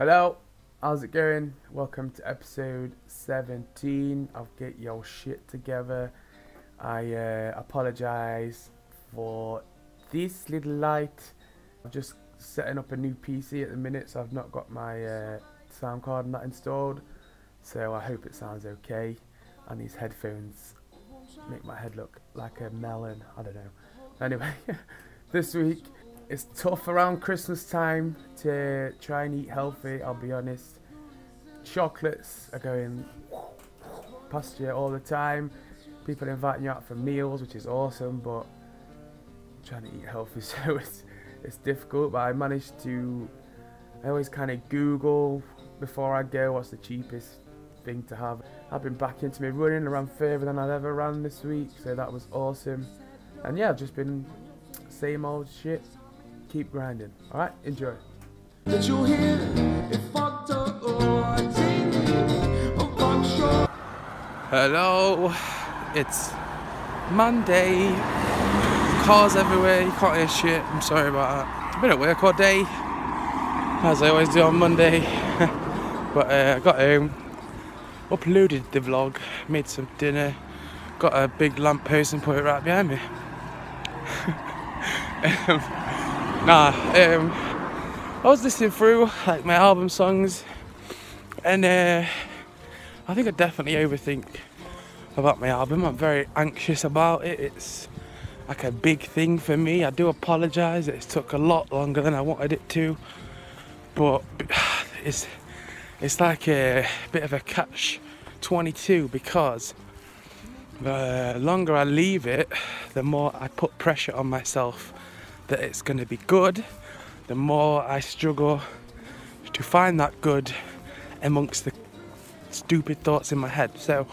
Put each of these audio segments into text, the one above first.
Hello, how's it going? Welcome to episode 17 of Get Your Shit Together. I apologise for this little light. I'm just setting up a new PC at the minute, so I've not got my sound card and that installed. So I hope it sounds okay. And these headphones make my head look like a melon. I don't know. Anyway, this week it's tough around Christmas time to try and eat healthy, I'll be honest. Chocolates are going past you all the time. People inviting you out for meals, which is awesome, but trying to eat healthy, so it's difficult. But I always kind of Google before I go what's the cheapest thing to have. I've been back into me running, around further than I've ever ran this week, so that was awesome. And yeah, I've just been same old shit. Keep grinding. Alright, enjoy. Hello, it's Monday. Cars everywhere, you can't hear shit. I'm sorry about that. I've been at work all day, as I always do on Monday. But I got home, uploaded the vlog, made some dinner, got a big lamppost and put it right behind me. I was listening through like my album songs, and I think I definitely overthink about my album. I'm very anxious about it. It's like a big thing for me. I do apologise. It took a lot longer than I wanted it to, but it's like a bit of a catch-22, because the longer I leave it, the more I put pressure on myself that it's going to be good, the more I struggle to find that good amongst the stupid thoughts in my head. So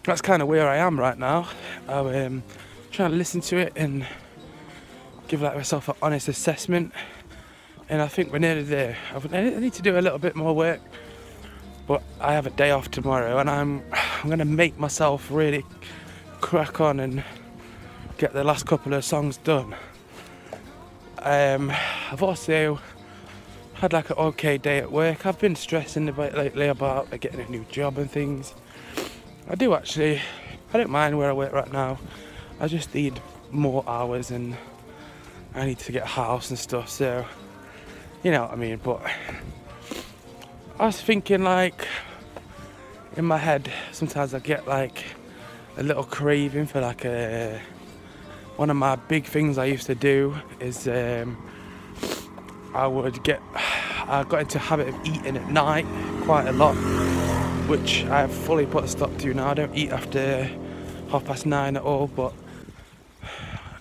that's kind of where I am right now. I'm trying to listen to it and give myself an honest assessment, and I think we're nearly there. I need to do a little bit more work, but I have a day off tomorrow, and I'm going to make myself really crack on and get the last couple of songs done. I've also had like an okay day at work. I've been stressing a bit lately about getting a new job and things. I don't mind where I work right now. I just need more hours, and I need to get a house and stuff, so you know what I mean. But I was thinking, like, in my head sometimes I get like a little craving for like one of my big things I used to do is I got into a habit of eating at night quite a lot, which I have fully put a stop to now. I don't eat after 9:30 at all, but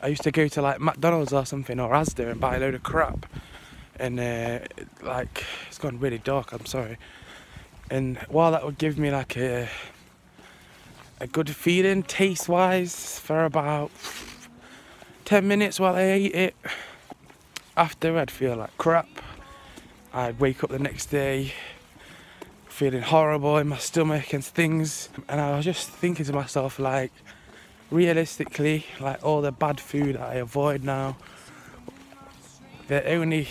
I used to go to like McDonald's or something, or Asda, and buy a load of crap, and like, it's gone really dark, I'm sorry. And while that would give me like a good feeling taste wise for about 10 minutes while I ate it, after I'd feel like crap. I'd wake up the next day feeling horrible in my stomach and things, and I was just thinking to myself, like, realistically, like, all the bad food that I avoid now, the only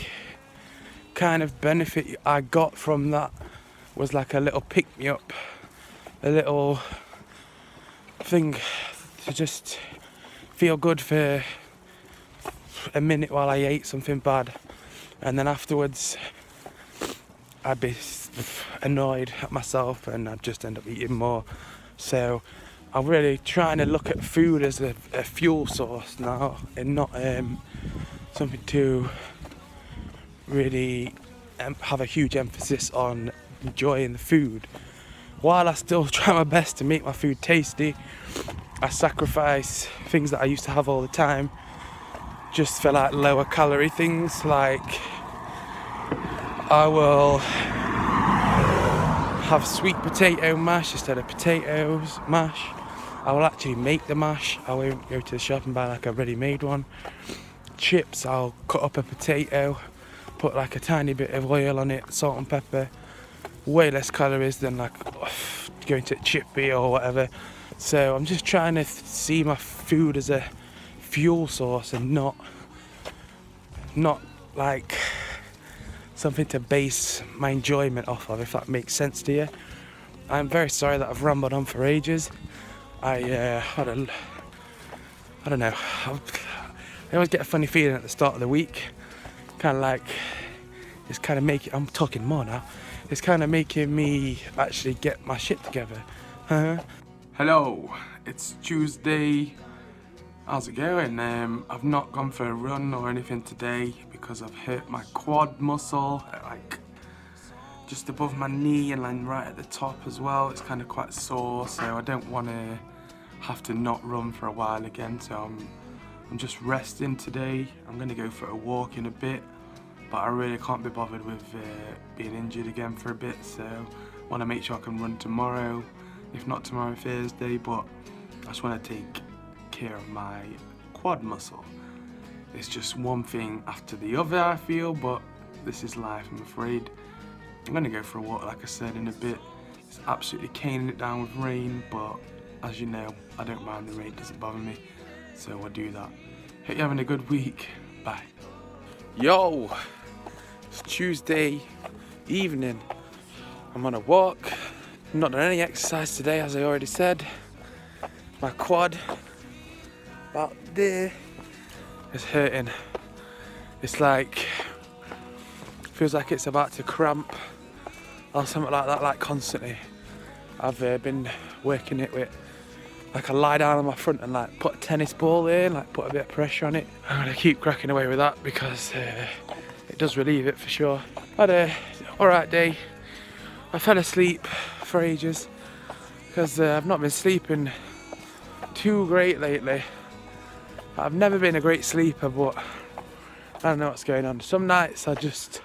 kind of benefit I got from that was like a little pick-me-up, a little thing to just feel good for a minute while I ate something bad, and then afterwards I'd be annoyed at myself and I'd just end up eating more. So I'm really trying to look at food as a fuel source now, and not something to really have a huge emphasis on enjoying the food. While I still try my best to make my food tasty, I sacrifice things that I used to have all the time just for like lower calorie things. Like, I will have sweet potato mash instead of potatoes mash. I will actually make the mash. I won't go to the shop and buy like a ready-made one. Chips, I'll cut up a potato, put like a tiny bit of oil on it, salt and pepper. Way less calories than like going to a chippy or whatever. So I'm just trying to see my food as a fuel source, and not like something to base my enjoyment off of, if that makes sense to you. I'm very sorry that I've rambled on for ages. I don't know. I always get a funny feeling at the start of the week, kind of like it's kind of making. I'm talking more now. It's kind of making me actually get my shit together. Hello, it's Tuesday. How's it going? I've not gone for a run or anything today because I've hurt my quad muscle, like just above my knee and then right at the top as well. It's kind of quite sore, so I don't want to have to not run for a while again. So I'm just resting today. I'm going to go for a walk in a bit, but I really can't be bothered with being injured again for a bit, so I want to make sure I can run tomorrow, if not tomorrow, Thursday. But I just want to take care of my quad muscle. It's just one thing after the other, I feel, but this is life, I'm afraid. I'm going to go for a walk, like I said, in a bit. It's absolutely caning it down with rain, but as you know, I don't mind the rain, it doesn't bother me, so I'll do that. Hope you're having a good week. Bye. Yo, it's Tuesday evening. I'm on a walk. Not done any exercise today, as I already said. My quad, about there, is hurting. It's like, feels like it's about to cramp or something like that, like constantly. I've been working it with, like, I lie down on my front and like put a tennis ball in, like put a bit of pressure on it. I'm gonna keep cracking away with that because it does relieve it for sure. I had a alright day. I fell asleep for ages because I've not been sleeping too great lately. I've never been a great sleeper, but I don't know what's going on. Some nights I just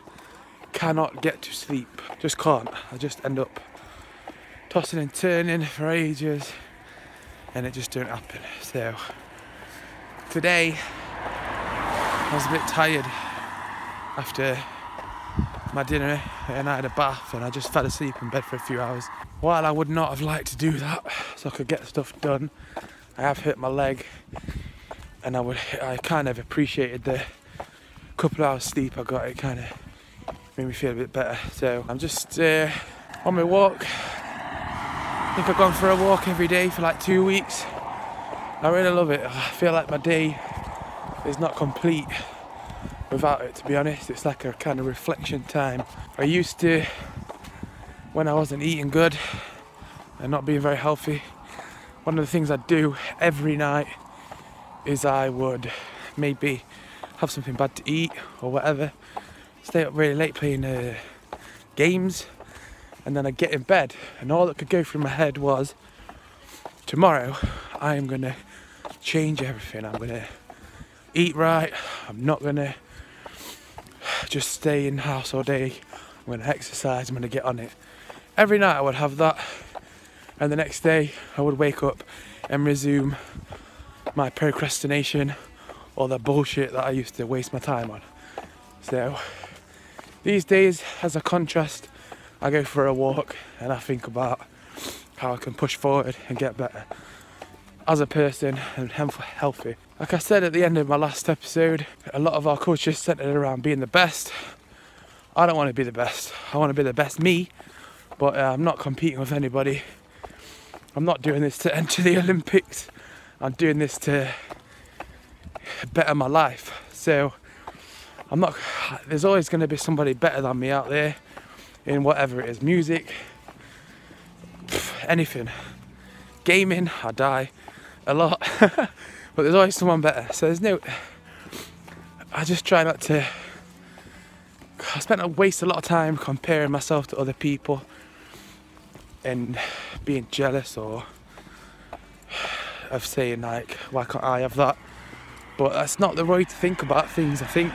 cannot get to sleep. Just can't. I just end up tossing and turning for ages and it just don't happen. So today I was a bit tired after my dinner and I had a bath and I just fell asleep in bed for a few hours. While I would not have liked to do that so I could get stuff done, I have hurt my leg, and I kind of appreciated the couple of hours sleep I got. It kind of made me feel a bit better. So I'm just on my walk. I think I've gone for a walk every day for like 2 weeks. I really love it. I feel like my day is not complete without it, to be honest. It's like a kind of reflection time. I used to, when I wasn't eating good and not being very healthy, one of the things I'd do every night is I would maybe have something bad to eat or whatever, stay up really late playing games, and then I'd get in bed and all that could go through my head was, tomorrow I am going to change everything. I'm going to eat right. I'm not going to just stay in the house all day. I'm going to exercise. I'm going to get on it. Every night I would have that, and the next day I would wake up and resume my procrastination or the bullshit that I used to waste my time on. So these days, as a contrast, I go for a walk and I think about how I can push forward and get better as a person and healthy. Like I said at the end of my last episode, a lot of our culture is centered around being the best. I don't want to be the best. I want to be the best me, but I'm not competing with anybody. I'm not doing this to enter the Olympics. I'm doing this to better my life. So there's always going to be somebody better than me out there in whatever it is, music, anything. Gaming, I die a lot, but there's always someone better. So I just try not to, I waste a lot of time comparing myself to other people and being jealous or of saying like, why can't I have that? But that's not the way to think about things. I think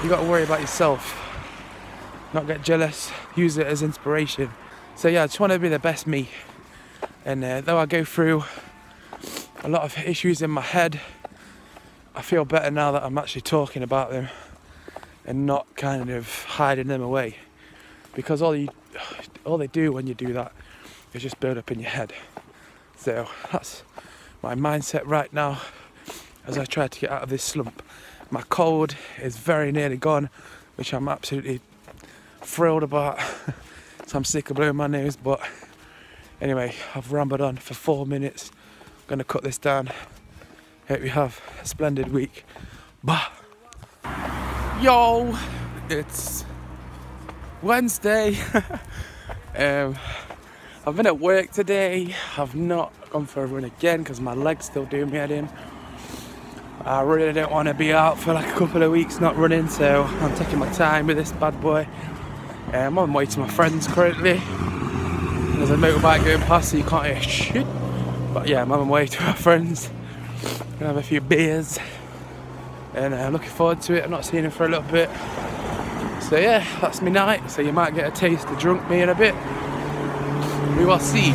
you got to worry about yourself, not get jealous, use it as inspiration. So yeah, I just want to be the best me. And though I go through a lot of issues in my head, I feel better now that I'm actually talking about them and not kind of hiding them away. Because all they do when you do that is just build up in your head. So that's my mindset right now as I try to get out of this slump. My cold is very nearly gone. which I'm absolutely thrilled about. So I'm sick of blowing my nose, but anyway, I've rambled on for 4 minutes. I'm gonna cut this down. Hope you have a splendid week. Bah! Yo! It's Wednesday. I've been at work today. I've not gone for a run again because my leg's still doing me head in. I really don't want to be out for like a couple of weeks not running, so I'm taking my time with this bad boy. I'm on my way to my friends currently. There's a motorbike going past, so you can't hear shit. But yeah, I'm on my way to my friends. Gonna have a few beers, and I'm looking forward to it. I've not seen him for a little bit. So yeah, that's my night. So you might get a taste of drunk me in a bit. We will see.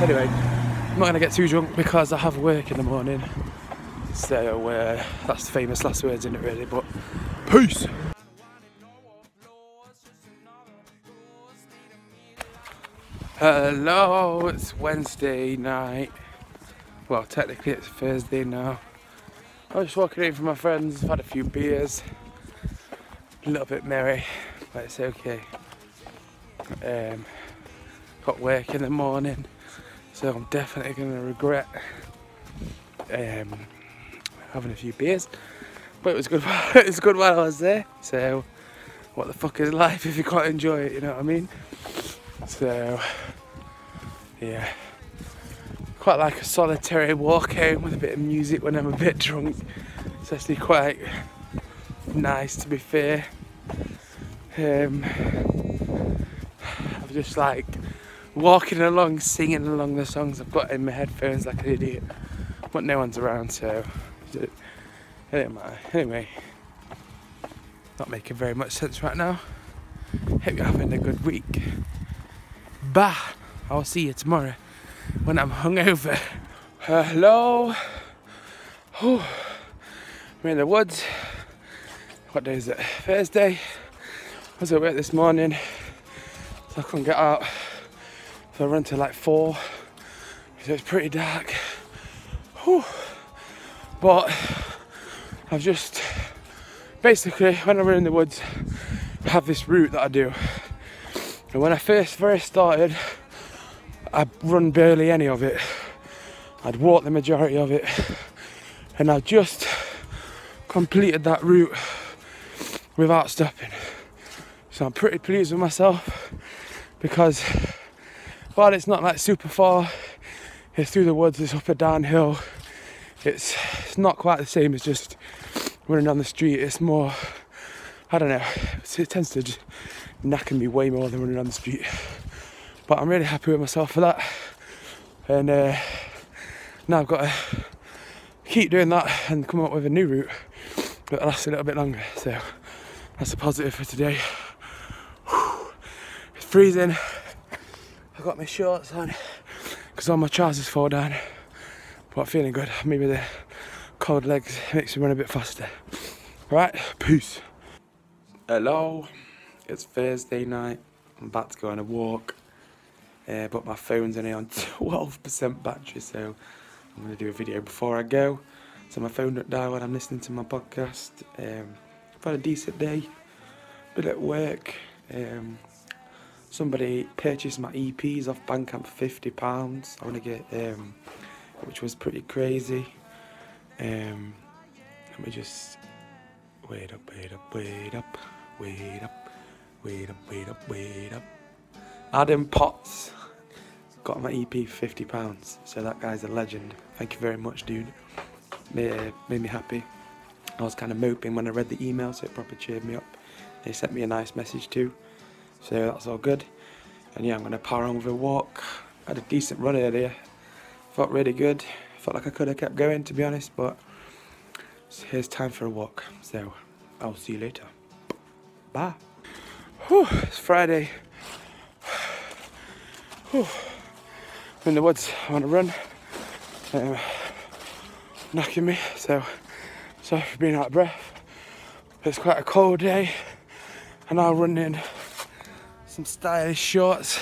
Anyway, I'm not gonna get too drunk because I have work in the morning. So that's the famous last words, isn't it really? But peace! Hello, it's Wednesday night. Well, technically it's Thursday now. I was just walking in from my friends, I've had a few beers. A little bit merry, but it's okay. Got work in the morning, so I'm definitely going to regret having a few beers. But it was good. It was good while I was there. So, what the fuck is life if you can't enjoy it? You know what I mean? So, yeah. Quite like a solitary walk home with a bit of music when I'm a bit drunk. It's actually quite nice, to be fair. I'm just like walking along, singing along the songs I've got in my headphones like an idiot. But no one's around, so it don't matter. Anyway, not making very much sense right now. Hope you're having a good week. Bah! I'll see you tomorrow when I'm hungover. Hello. Whew. We're in the woods. What day is it? Thursday. I was at work this morning, so I couldn't get out. So I ran till like 4. So it's pretty dark. Whew. But I've just basically, when I run in the woods, I have this route that I do. And when I first started, I'd run barely any of it. I'd walk the majority of it. And I just completed that route without stopping. So I'm pretty pleased with myself because while it's not like super far, it's through the woods, it's up a downhill. It's not quite the same as just running on the street. It's more, I don't know, it tends to just knacker me way more than running on the street. But I'm really happy with myself for that. And now I've got to keep doing that and come up with a new route that lasts a little bit longer. So that's a positive for today. Whew. It's freezing. I've got my shorts on because all my trousers fall down. But feeling good. Maybe the cold legs makes me run a bit faster. Right, peace. Hello, it's Thursday night. I'm about to go on a walk. But my phone's only on 12% battery, so I'm going to do a video before I go. So my phone don't die when I'm listening to my podcast. I've had a decent day. Been at work. Somebody purchased my EPs off Bandcamp for £50. I want to get, which was pretty crazy. Let me just wait up. Adam Potts got my EP for £50, so that guy's a legend. Thank you very much, dude. Made me happy. I was kind of moping when I read the email, so it proper cheered me up. They sent me a nice message too, so that's all good. And yeah, I'm going to power on with a walk. I had a decent run earlier. Felt really good. Felt like I could have kept going, to be honest, but here's time for a walk. So I'll see you later. Bye. Whew, it's Friday. Whew. I'm in the woods. I want to run. Knocking me, so sorry for being out of breath. It's quite a cold day, and I'll run in some stylish shorts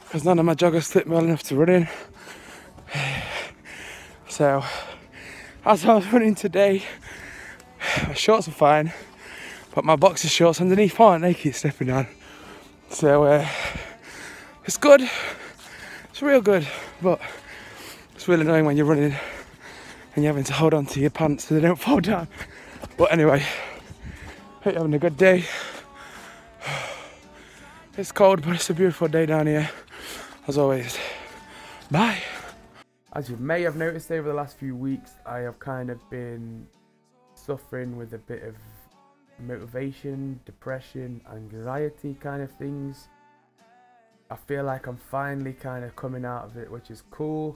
because none of my joggers fit well enough to run in. So, as I was running today, my shorts are fine. But my boxer shorts underneath aren't, they keep slipping down. So it's good, it's real good, but it's really annoying when you're running and you're having to hold on to your pants so they don't fall down. But anyway, hope you're having a good day. It's cold, but it's a beautiful day down here, as always. Bye. As you may have noticed over the last few weeks, I have kind of been suffering with a bit of motivation, depression, anxiety kind of things. I feel like I'm finally kind of coming out of it, which is cool.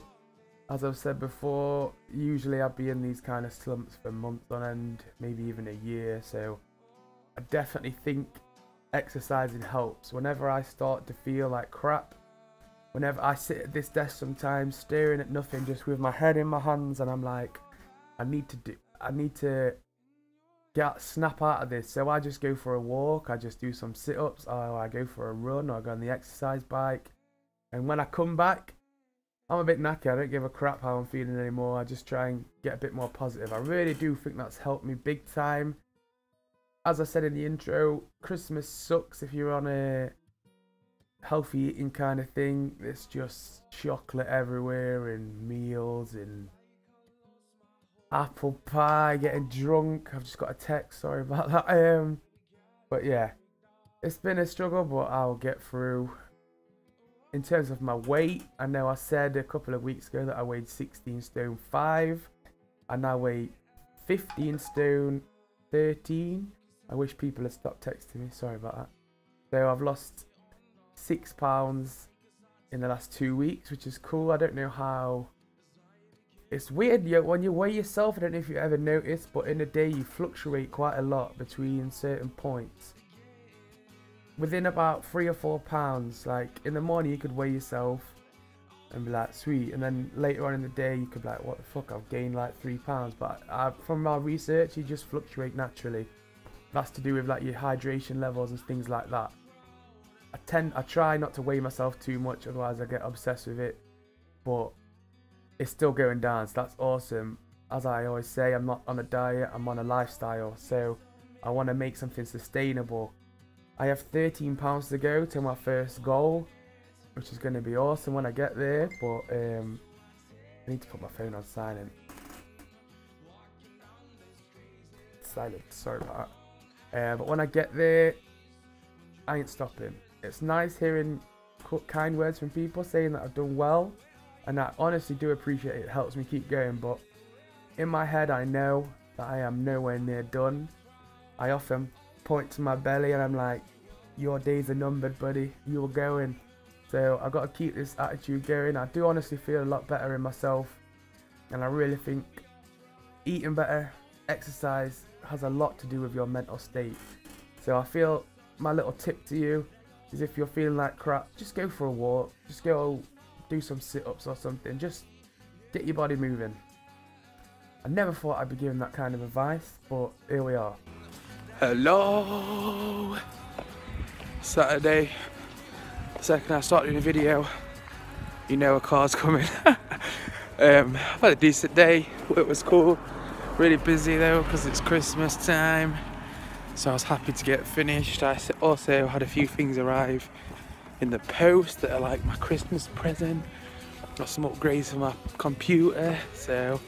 As I've said before, usually I'd be in these kind of slumps for months on end, maybe even a year. So I definitely think exercising helps. Whenever I start to feel like crap, whenever I sit at this desk sometimes staring at nothing, just with my head in my hands, and I'm like, I need to snap out of this. So I just go for a walk, I just do some sit-ups, or I go for a run, or I go on the exercise bike. And when I come back, I'm a bit knackered. I don't give a crap how I'm feeling anymore. I just try and get a bit more positive. I really do think that's helped me big time. As I said in the intro, Christmas sucks if you're on a healthy eating kind of thing. It's just chocolate everywhere and meals and apple pie, getting drunk. I've just got a text, sorry about that. But yeah, it's been a struggle, but I'll get through. In terms of my weight, I know I said a couple of weeks ago that I weighed 16 stone 5. I now weigh 15 stone 13. I wish people had stopped texting me, sorry about that. So I've lost 6 pounds in the last 2 weeks, which is cool. I don't know how. It's weird, when you weigh yourself, I don't know if you ever noticed, but in a day you fluctuate quite a lot between certain points. Within about 3 or 4 pounds, like in the morning you could weigh yourself and be like, sweet, and then later on in the day you could be like, what the fuck, I've gained like 3 pounds. But from my research, you just fluctuate naturally. That's to do with like your hydration levels and things like that. I try not to weigh myself too much, otherwise I get obsessed with it, but it's still going down, so that's awesome. As I always say, I'm not on a diet, I'm on a lifestyle, so I want to make something sustainable. I have 13 pounds to go to my first goal, which is going to be awesome when I get there, but I need to put my phone on silent. Silent, sorry about that. But when I get there, I ain't stopping. It's nice hearing kind words from people saying that I've done well, and I honestly do appreciate it. It helps me keep going, but in my head I know that I am nowhere near done. I often point to my belly and I'm like, your days are numbered, buddy, you're going. So I've got to keep this attitude going. I do honestly feel a lot better in myself, and I really think eating better, exercise has a lot to do with your mental state. So I feel my little tip to you is, if you're feeling like crap, just go for a walk, just go do some sit-ups or something, just get your body moving. I never thought I'd be giving that kind of advice, but here we are. Hello! Saturday, the second I start doing a video, you know a car's coming. I've had a decent day, it was cool. Really busy though, because it's Christmas time, so I was happy to get finished. I also had a few things arrive in the post that are like my Christmas present. Got some upgrades for my computer, so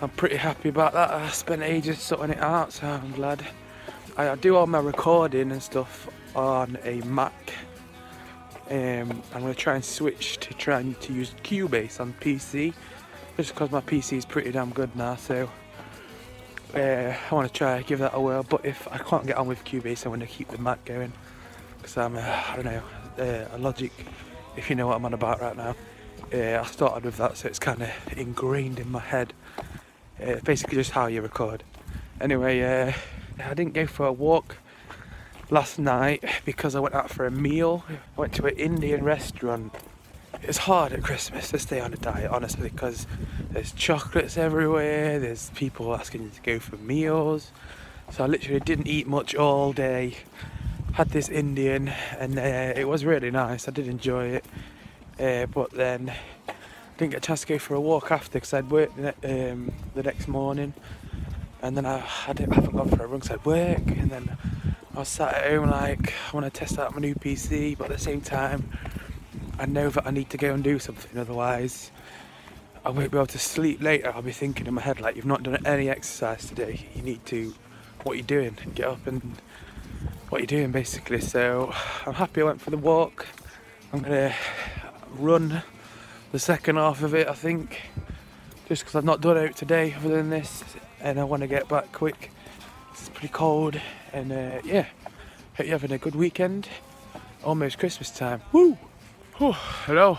I'm pretty happy about that. I spent ages sorting it out, so I'm glad. I do all my recording and stuff on a Mac. I'm going to try and switch to trying to use Cubase on PC, just because my PC is pretty damn good now, so I want to try give that a whirl. But if I can't get on with Cubase, I want to keep the Mac going, because I'm I don't know, a Logic, if you know what I'm on about right now. I started with that, so it's kind of ingrained in my head. Basically just how you record. Anyway, I didn't go for a walk last night because I went out for a meal. I went to an Indian restaurant. It's hard at Christmas to stay on a diet, honestly, because there's chocolates everywhere, there's people asking you to go for meals. So I literally didn't eat much all day. Had this Indian, and it was really nice. I did enjoy it, but then didn't get a chance to go for a walk after, because I'd worked the next morning. and then I haven't gone for a run because I had work, and then I was sat at home like, I want to test out my new PC, but at the same time I know that I need to go and do something, otherwise I won't be able to sleep later. I'll be thinking in my head like, you've not done any exercise today, you need to, what are you doing? Get up and what are you doing basically. So I'm happy I went for the walk. I'm gonna run the second half of it, I think, just because I've not done it today other than this, and I want to get back quick. It's pretty cold, and yeah, hope you're having a good weekend. Almost Christmas time. Woo! Whew. Hello,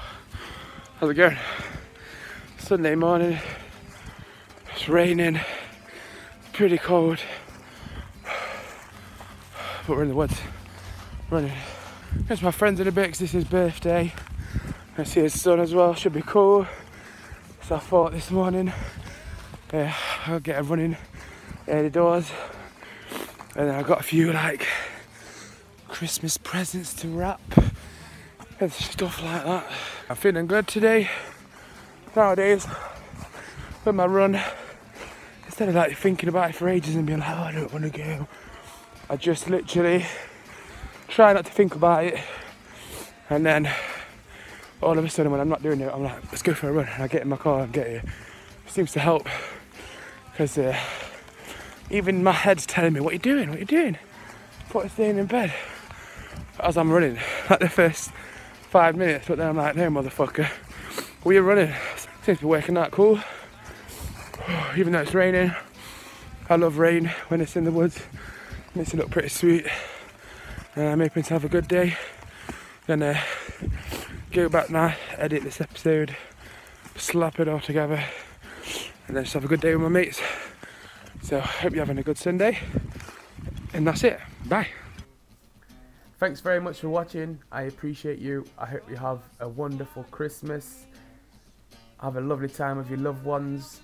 how's it going? Sunday morning, it's raining, it's pretty cold, but we're in the woods running. There's my friends in a bit because it's his birthday. I see his son as well, should be cool. So I thought this morning I'll get a running early doors, and then I got a few like Christmas presents to wrap and stuff like that. I'm feeling good today. Nowadays with my run, instead of like thinking about it for ages and being like, oh, I don't want to go, I just literally try not to think about it, and then all of a sudden when I'm not doing it, I'm like, let's go for a run, and I get in my car and get here. It seems to help, because even my head's telling me, what are you doing, what are you doing? I thought I was staying in bed as I'm running, like the first 5 minutes, but then I'm like, no motherfucker, we're running. Seems to be working out cool, even though it's raining. I love rain when it's in the woods, it makes it look pretty sweet. I'm hoping to have a good day, then go back now, edit this episode, slap it all together, and then just have a good day with my mates. So hope you're having a good Sunday, and that's it, bye. Thanks very much for watching, I appreciate you. I hope you have a wonderful Christmas, have a lovely time with your loved ones.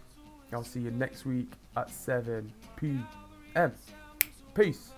I'll see you next week at 7 p.m. Peace.